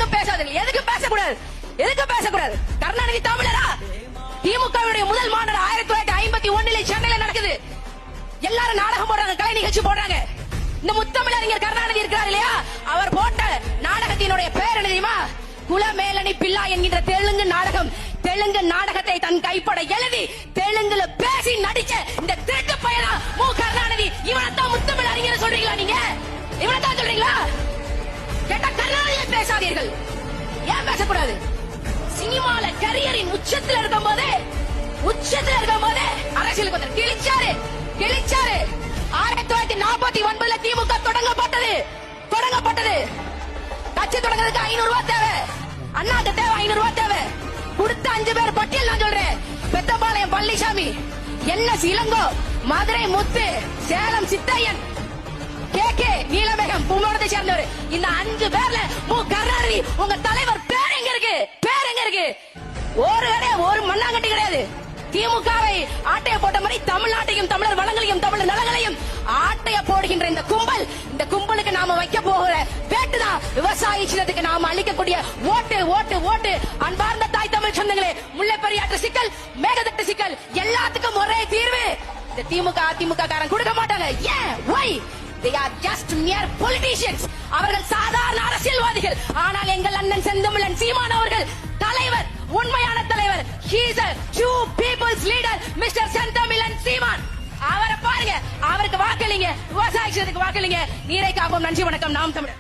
எதுக்கு பேசாதீர்கள்? எதுக்கு பேசக்கூடாது? எதுக்கு பேசக்கூடாது? கருணாநிதி தமிழரா? திமுகவுடைய முதல் மாநாடு 1951 சென்னையில நடக்குது. எல்லாரும் நாடகம் போடுறாங்க, கலை நிகழ்ச்சி போடுறாங்க. இந்த முத்தமிழறிஞர் கருணாநிதி இருக்கிறார் இல்லையா, அவர் போட்ட நாடகத்தினுடைய பேர் என்ன தெரியுமா? குலமேலனி பிள்ளா என்கின்ற தெலுங்கு நாடகம். தெலுங்கு நாடகத்தை தன் கைப்பட எழுதி தெலுங்குல பேசி நடிச்ச இந்த திருட்டு பையனா மு கருணாநிதி. இவனைத்தான் முத்தமிழ் அறிஞர் சொல்றீங்களா? நீங்க இவனைத்தான் சொல்றீங்களா? கேட்டா கருணாநிதியை பேசாதீர்கள். ஏன் பேசக்கூடாது? சினிமால கரியரின் உச்சத்தில் இருக்கும் போதே அரசியலுக்கு வந்து கிழிச்சாரு. 1949 திமுக தொடங்கப்பட்டது. கட்சி தொடங்குறதுக்கு 500 ரூபாய் தேவை. அண்ணாக்கு தேவை 500 ரூபாய் தேவை. கொடுத்த 5 பேர் பட்டியல் நான் சொல்றேன். பெத்தபாளையம் பழனிசாமி, என்எஸ் இளங்கோ, மதுரை முத்து, சேலம் சித்தையன், கே நீலமேகம் கும்பகோணத்தை சேர்ந்தவர். இந்த 5 பேர்ல மு கருணாநிதி உங்க தலைவர் பேர் எங்க இருக்கு? ஒரு மண்ணாங்கட்டி கிடையாது. திமுகவை ஆட்டைய போட்ட மாதிரி தமிழ்நாட்டையும் தமிழர் வளங்களையும் தமிழர் நலங்களையும் ஆட்டைய போடுகின்ற இந்த கும்பலுக்கு நாம வைக்க போகிற வேட்டுதான் விவசாய சின்னத்துக்கு நாம அளிக்கக்கூடிய ஓட்டு. அன்பார்ந்த தாய் தமிழ் சொந்தங்களே, முல்லை பெரியாற்று சிக்கல், மேகதட்டு சிக்கல் எல்லாத்துக்கும் ஒரே தீர்வு. இந்த திமுக அதிமுக காரன் கொடுக்க மாட்டாங்க. ஏன்? why? They are just mere politicians. அவர்கள் சாதாரண அரசியல்வாதிகள். ஆனால் எங்கள் அண்ணன் செந்தமிழன் சீமான் அவர்கள் தலைவர், உண்மையான தலைவர். He is a true people's leader, Mr. Senthamizhan சீமான். அவரை பாருங்க, அவருக்கு வாக்களிங்க, விவசாயிகளுக்கு வாக்களிங்க. நீரை காப்போம். நன்றி, வணக்கம். நாம் தமிழர்.